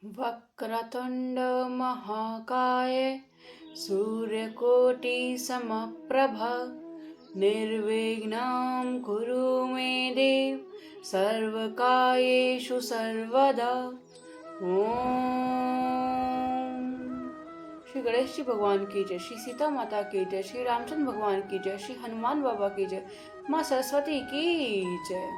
वक्रतुंड महाकाय सूर्यकोटि समप्रभ निर्विघ्नं कुरु मे देव सर्वकार्येषु सर्वदा। ओम। श्री गणेश जी भगवान की जय, श्री सीता माता की जय, श्री रामचंद्र भगवान की जय, श्री हनुमान बाबा की जय, माँ सरस्वती की जय।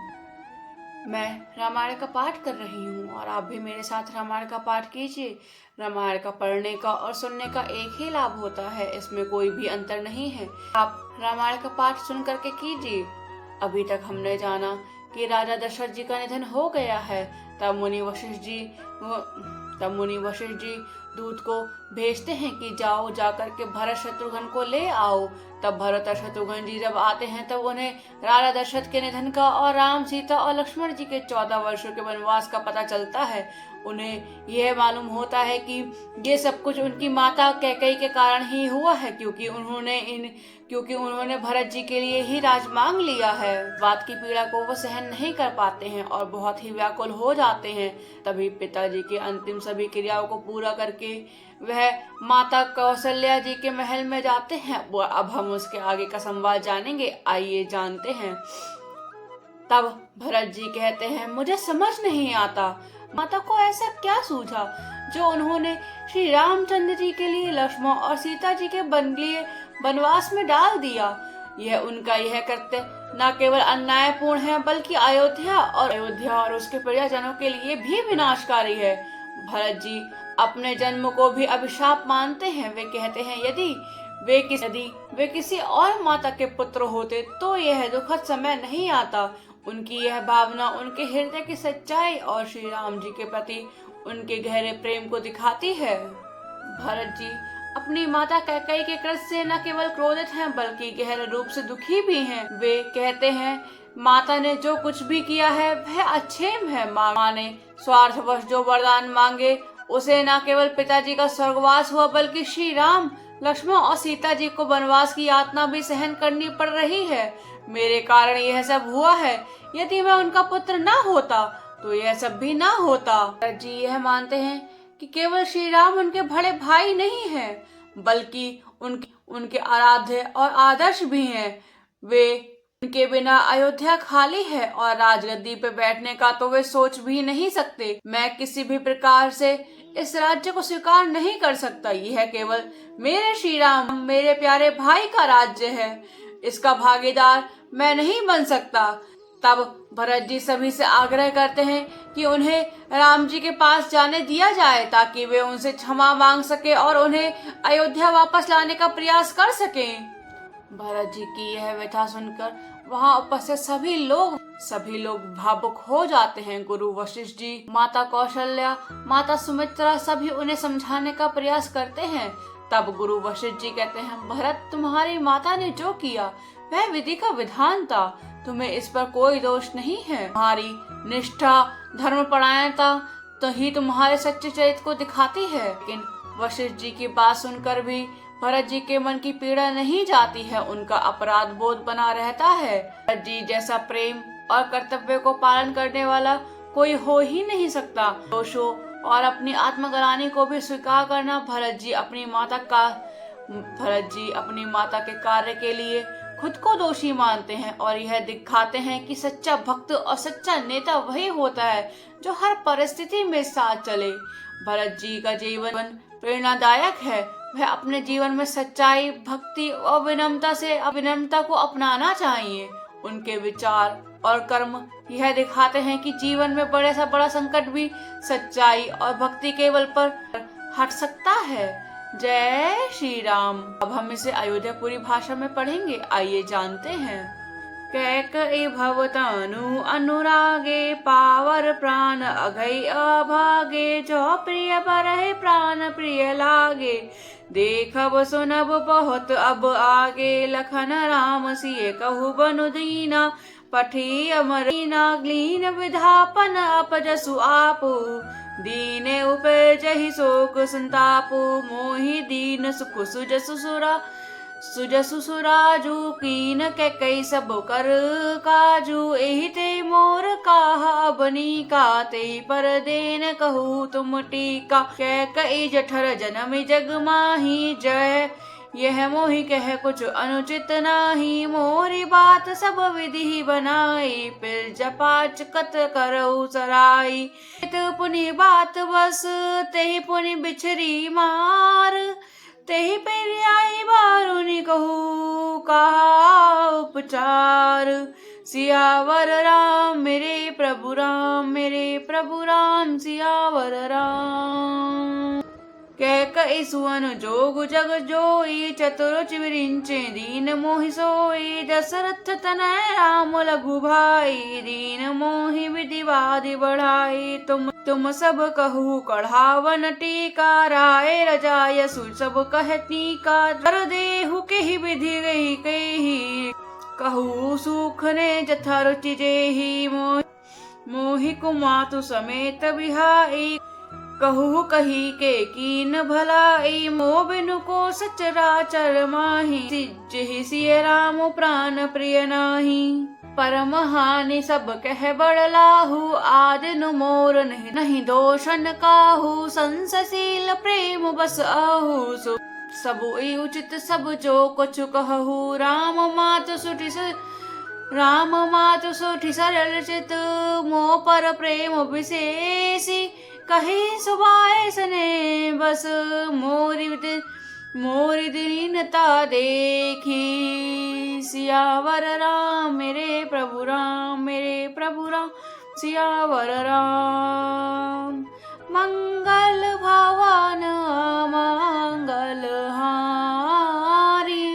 मैं रामायण का पाठ कर रही हूँ और आप भी मेरे साथ रामायण का पाठ कीजिए। रामायण का पढ़ने का और सुनने का एक ही लाभ होता है, इसमें कोई भी अंतर नहीं है। आप रामायण का पाठ सुन करके कीजिए। अभी तक हमने जाना कि राजा दशरथ जी का निधन हो गया है। तब मुनि वशिष्ठ जी दूत को भेजते हैं कि जाओ जाकर के भरत शत्रुघ्न को ले आओ। तब भरत और शत्रुघ्न जी जब आते हैं तब उन्हें राजा दशरथ के निधन का और राम सीता और लक्ष्मण जी के 14 वर्षों के वनवास का पता चलता है। उन्हें यह मालूम होता है कि ये सब कुछ उनकी माता कैकेयी के कारण ही हुआ है, क्योंकि उन्होंने भरत जी के लिए ही राज मांग लिया है। बात की पीड़ा को वो सहन नहीं कर पाते हैं और बहुत ही व्याकुल हो जाते हैं। तभी पिताजी के अंतिम सभी क्रियाओं को पूरा करके वह माता कौशल्या जी के महल में जाते हैं। अब हम उसके आगे का संवाद जानेंगे, आइए जानते हैं। तब भरत जी कहते हैं, मुझे समझ नहीं आता माता को ऐसा क्या सूझा जो उन्होंने श्री रामचंद्र जी के लिए लक्ष्मण और सीता जी के लिए वनवास में डाल दिया। यह उनका यह कृत्य न केवल अन्यायपूर्ण है बल्कि अयोध्या और उसके प्रजाजनों के लिए भी विनाशकारी है। भरत जी अपने जन्म को भी अभिशाप मानते हैं। वे कहते हैं यदि वे किसी और माता के पुत्र होते तो यह दुखद समय नहीं आता। उनकी यह भावना उनके हृदय की सच्चाई और श्री राम जी के प्रति उनके गहरे प्रेम को दिखाती है। भरत जी अपनी माता कैकेयी के कृत्य से न केवल क्रोधित हैं बल्कि गहरे रूप से दुखी भी हैं। वे कहते हैं माता ने जो कुछ भी किया है वह अच्छेम है। माँ ने स्वार्थवश जो वरदान मांगे उसे न केवल पिताजी का स्वर्गवास हुआ बल्कि श्री राम लक्ष्मण और सीता जी को वनवास की यातना भी सहन करनी पड़ रही है। मेरे कारण यह सब हुआ है। यदि मैं उनका पुत्र ना होता तो यह सब भी ना होता। भरत जी यह मानते हैं कि केवल श्री राम उनके बड़े भाई नहीं हैं बल्कि उनके आराध्य और आदर्श भी हैं। वे उनके बिना अयोध्या खाली है और राजगद्दी पे बैठने का तो वे सोच भी नहीं सकते। मैं किसी भी प्रकार से इस राज्य को स्वीकार नहीं कर सकता। यह केवल मेरे श्री राम मेरे प्यारे भाई का राज्य है, इसका भागीदार मैं नहीं बन सकता। तब भरत जी सभी से आग्रह करते हैं कि उन्हें राम जी के पास जाने दिया जाए ताकि वे उनसे क्षमा मांग सके और उन्हें अयोध्या वापस लाने का प्रयास कर सकें। भरत जी की यह व्यथा सुनकर वहां उपस्थित सभी लोग भावुक हो जाते हैं। गुरु वशिष्ठ जी, माता कौशल्या, माता सुमित्रा सभी उन्हें समझाने का प्रयास करते हैं। तब गुरु वशिष्ठ जी कहते हैं, भरत तुम्हारी माता ने जो किया वह विधि का विधान था, तुम्हें इस पर कोई दोष नहीं है। तुम्हारी निष्ठा धर्मपरायणता तो ही तुम्हारे सच्चे चरित्र को दिखाती है। लेकिन वशिष्ठ जी की बात सुनकर भी भरत जी के मन की पीड़ा नहीं जाती है, उनका अपराध बोध बना रहता है। भरत जी जैसा प्रेम और कर्तव्य को पालन करने वाला कोई हो ही नहीं सकता। दोषों और अपनी आत्मग्लानि को भी स्वीकार करना भरत जी अपनी माता के कार्य के लिए खुद को दोषी मानते हैं और यह दिखाते हैं कि सच्चा भक्त और सच्चा नेता वही होता है जो हर परिस्थिति में साथ चले। भरत जी का जीवन प्रेरणादायक है। वह अपने जीवन में सच्चाई, भक्ति और विनम्रता को अपनाना चाहिए। उनके विचार और कर्म यह दिखाते हैं कि जीवन में बड़े से बड़ा संकट भी सच्चाई और भक्ति के बल पर हट सकता है। जय श्री राम। अब हम इसे अयोध्यापुरी भाषा में पढ़ेंगे, आइए जानते हैं। कैकेयी भवतनु अनुरागे पावर प्राण अघई अभागे जो प्रिय बरहि प्राण प्रिय लागे देखब सुनब बहुत अब आगे लखन राम सिय कहु बनु दीना पठी अमरीना ग्लीन विधापन अपजसु आपु दीने उपजहि शोक संतापु मोहि दीन सुख सुजसु सुरा सुजसु सुराजू कीन के कई सब कर काजू एहि ते मोर काहा बनी का ते पर देन कहू तुम टीका कह कई जठर जन्म जग माही जय यह मोहि कह कुछ अनुचित नाही मोरी बात सब विधि बनाई फिर जपाच कत करऊ सराई पुनि बात बस तेहि पुनि बिछरी मार तेहि पेरियाई बारुनि कहू कहा उपचार सियावर राम मेरे प्रभु राम सियावर राम कह कई सुवन जोग जग जोई चतुर चिविरिंचे दीन मोहि सोई दशरथ तनय राम लघु भाई दीन मोहि विधिवादि बढ़ाई तुम सब कहू कढ़ावन टीका राय रजाय सु सब कह टीका धर देहु केहि विधि गई कही कहू सुख ने जथा रुचि जेहि मोहि कुमातु समेत बिहाई कहू कही के कीन भलाई मो बिनु को सचराचर माही जेहि सिय राम प्राण प्रिय नाही परम हानि सब कह बड़लाहू आदिनु मोर नहीं दोषन काहू संसशील प्रेम बस आहू सबु उचित सब जो कुछ कहू राम मातु सुठी सरल चित मोह पर प्रेम विशेषी कही सुबाए सने बस मोरी दीनता देखी सियावर राम मेरे प्रभु राम सियावर राम मंगल भवन मंगल हारी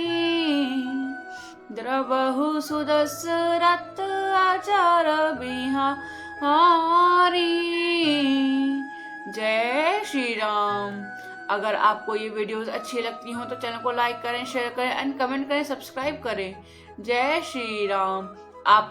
द्रवहु सुदशरथ आचार बिहारी। जय श्री राम। अगर आपको ये वीडियोस अच्छी लगती हो तो चैनल को लाइक करें, शेयर करें एंड कमेंट करें, सब्सक्राइब करें। जय श्री राम। आप